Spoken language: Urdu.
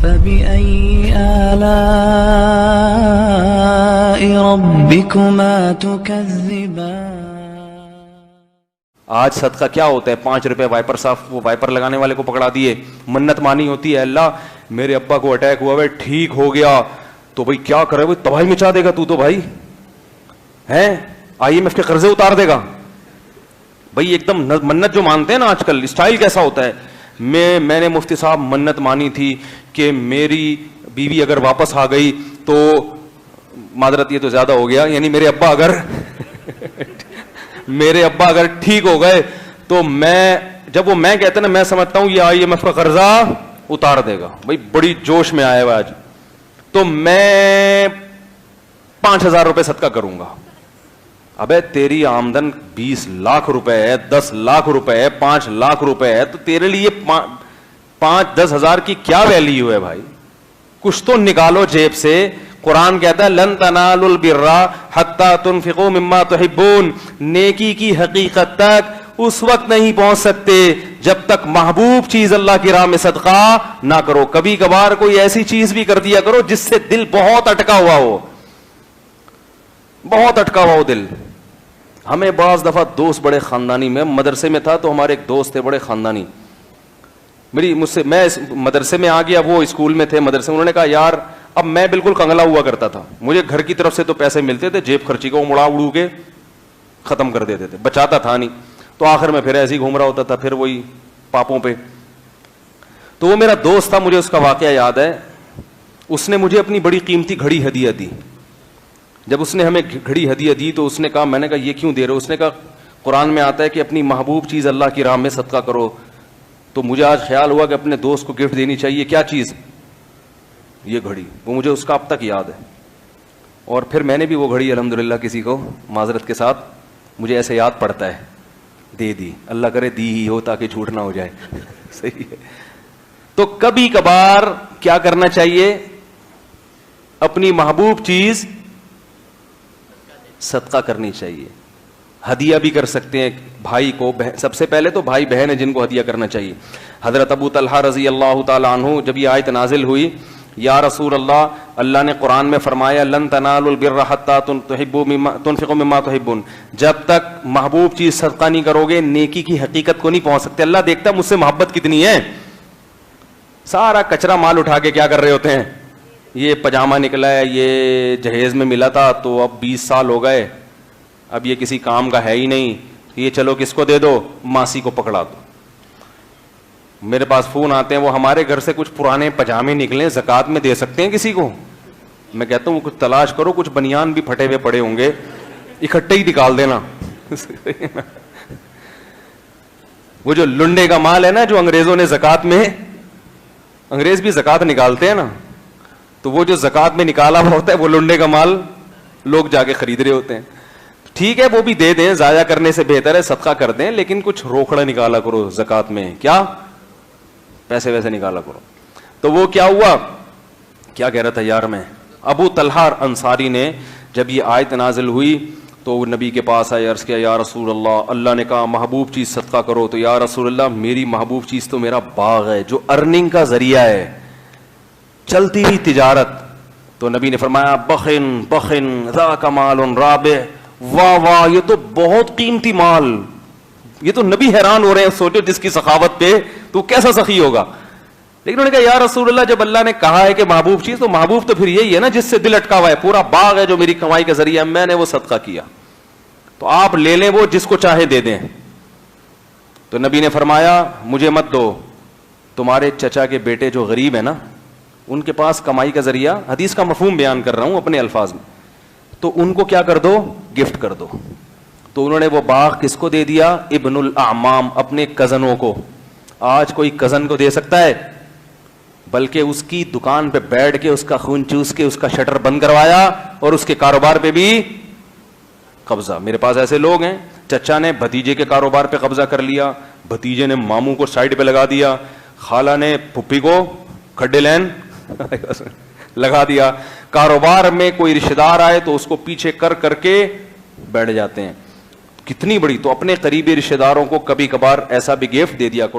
فبأي آلاء ربكما تكذبان. آج صدقہ کیا ہوتا ہے؟ 5 روپے وائپر صاف وہ وائپر لگانے والے کو پکڑا دیے. منت مانی ہوتی ہے اللہ میرے ابا کو اٹیک ہوا ہے ٹھیک ہو گیا تو بھائی کیا کرے بھائی تباہی مچا دے گا تو بھائی ہیں IMF کے قرضے اتار دے گا بھائی. ایک دم منت جو مانتے ہیں نا آج کل اسٹائل کیسا ہوتا ہے. میں نے مفتی صاحب منت مانی تھی کہ میری بیوی اگر واپس آ گئی تو معذرت یہ تو زیادہ ہو گیا یعنی میرے ابا اگر ٹھیک ہو گئے تو میں جب وہ میں کہتے نا میں سمجھتا ہوں یہ IMF کا قرضہ اتار دے گا بھائی بڑی جوش میں آیا ہوا آج تو میں 5,000 روپے صدقہ کروں گا. ابے تیری آمدن 20 لاکھ روپے ہے 10 لاکھ روپے ہے 5 لاکھ روپے ہے تو تیرے لیے 5-10 ہزار کی کیا ویلیو ہے بھائی. کچھ تو نکالو جیب سے. قرآن کہتا ہے لن تنالوا البر حتی تنفقوا مما تحبون. نیکی کی حقیقت تک اس وقت نہیں پہنچ سکتے جب تک محبوب چیز اللہ کی راہ میں صدقہ نہ کرو. کبھی کبھار کوئی ایسی چیز بھی کر دیا کرو جس سے دل بہت اٹکا ہوا ہو دل. ہمیں بعض دفعہ دوست بڑے خاندانی میں مدرسے میں تھا تو ہمارے ایک دوست تھے بڑے خاندانی میں مدرسے میں آ گیا وہ اسکول میں تھے مدرسے میں. انہوں نے کہا یار اب میں بالکل کنگلا ہوا کرتا تھا مجھے گھر کی طرف سے تو پیسے ملتے تھے جیب خرچی کو مڑا اڑو کے ختم کر دیتے تھے بچاتا تھا نہیں تو آخر میں پھر ایسے ہی گھوم رہا ہوتا تھا پھر وہی پاپوں پہ. تو وہ میرا دوست تھا مجھے اس کا واقعہ یاد ہے. اس نے مجھے اپنی بڑی قیمتی گھڑی ہدیہ دی. جب اس نے ہمیں گھڑی ہدیہ دی تو اس نے کہا میں نے کہا یہ کیوں دے رہے ہو. اس نے کہا قرآن میں آتا ہے کہ اپنی محبوب چیز اللہ کی راہ میں صدقہ کرو. تو مجھے آج خیال ہوا کہ اپنے دوست کو گفٹ دینی چاہیے. کیا چیز؟ یہ گھڑی. وہ مجھے اس کا اب تک یاد ہے. اور پھر میں نے بھی وہ گھڑی الحمدللہ کسی کو معذرت کے ساتھ مجھے ایسے یاد پڑتا ہے دے دی. اللہ کرے دی ہی ہو تاکہ جھوٹ نہ ہو جائے. صحیح ہے. تو کبھی کبھار کیا کرنا چاہیے؟ اپنی محبوب چیز صدقہ کرنی چاہیے. ہدیہ بھی کر سکتے ہیں بھائی کو. سب سے پہلے تو بھائی بہن ہے جن کو ہدیہ کرنا چاہیے. حضرت ابو طلحہ رضی اللہ تعالی عنہ جب یہ آیت نازل ہوئی یا رسول اللہ نے قرآن میں فرمایا لن تنالوا البر حتی تنفقوا مما تحبون. جب تک محبوب چیز صدقہ نہیں کرو گے نیکی کی حقیقت کو نہیں پہنچ سکتے. اللہ دیکھتا مجھ سے محبت کتنی ہے. سارا کچرا مال اٹھا کے کیا کر رہے ہوتے ہیں. یہ پجامہ نکلا ہے یہ جہیز میں ملا تھا تو اب 20 سال ہو گئے اب یہ کسی کام کا ہے ہی نہیں. یہ چلو کس کو دے دو ماسی کو پکڑا دو. میرے پاس فون آتے ہیں وہ ہمارے گھر سے کچھ پرانے پجامے نکلے زکوٰۃ میں دے سکتے ہیں کسی کو. میں کہتا ہوں کچھ تلاش کرو کچھ بنیان بھی پھٹے ہوئے پڑے ہوں گے اکٹھے ہی نکال دینا. وہ جو لنڈے کا مال ہے نا جو انگریزوں نے زکوٰۃ میں انگریز بھی زکوٰۃ نکالتے ہیں نا تو وہ جو زکوٰۃ میں نکالا ہوا ہوتا ہے وہ لنڈے کا مال لوگ جا کے خرید رہے ہوتے ہیں. ٹھیک ہے وہ بھی دے دیں ضائع کرنے سے بہتر ہے صدقہ کر دیں لیکن کچھ روکڑا نکالا کرو زکوٰۃ میں. کیا پیسے ویسے نکالا کرو. تو وہ کیا ہوا کیا کہہ رہا تھا یار میں. ابو طلحہ انصاری نے جب یہ آیت نازل ہوئی تو وہ نبی کے پاس آئے عرض کیا یا رسول اللہ نے کہا محبوب چیز صدقہ کرو. تو یا رسول اللہ میری محبوب چیز تو میرا باغ ہے جو ارننگ کا ذریعہ ہے چلتی ہوئی تجارت. تو نبی نے فرمایا بخن ذاک مال رابح. واہ واہ یہ تو بہت قیمتی مال. یہ تو نبی حیران ہو رہے ہیں سوچو جس کی سخاوت پہ تو کیسا سخی ہوگا. لیکن انہوں نے کہا یا رسول اللہ جب اللہ نے کہا ہے کہ محبوب چیز تو محبوب تو پھر یہی ہے نا جس سے دل اٹکا ہوا ہے. پورا باغ ہے جو میری کمائی کا ذریعہ ہے میں نے وہ صدقہ کیا. تو آپ لے لیں وہ جس کو چاہے دے دیں. تو نبی نے فرمایا مجھے مت دو. تمہارے چچا کے بیٹے جو غریب ہیں نا ان کے پاس کمائی کا ذریعہ حدیث کا مفہوم بیان کر رہا ہوں اپنے الفاظ میں تو ان کو کیا کر دو گفٹ کر دو. تو انہوں نے وہ باغ کس کو دے دیا ابن الاعمام اپنے کزنوں کو. آج کوئی کزن کو دے سکتا ہے بلکہ اس کی دکان پہ بیٹھ کے اس کا خون چوس کے اس کا شٹر بند کروایا اور اس کے کاروبار پہ بھی قبضہ. میرے پاس ایسے لوگ ہیں چچا نے بھتیجے کے کاروبار پہ قبضہ کر لیا بھتیجے نے ماموں کو سائڈ پہ لگا دیا خالہ نے پھپھی کو کھڈے لین لگا دیا. کاروبار میں کوئی رشتہ دار آئے تو اس کو پیچھے کر کے بیٹھ جاتے ہیں. کتنی بڑی. تو اپنے قریبی رشتہ داروں کو کبھی کبھار ایسا بھی گفٹ دے دیا کرو.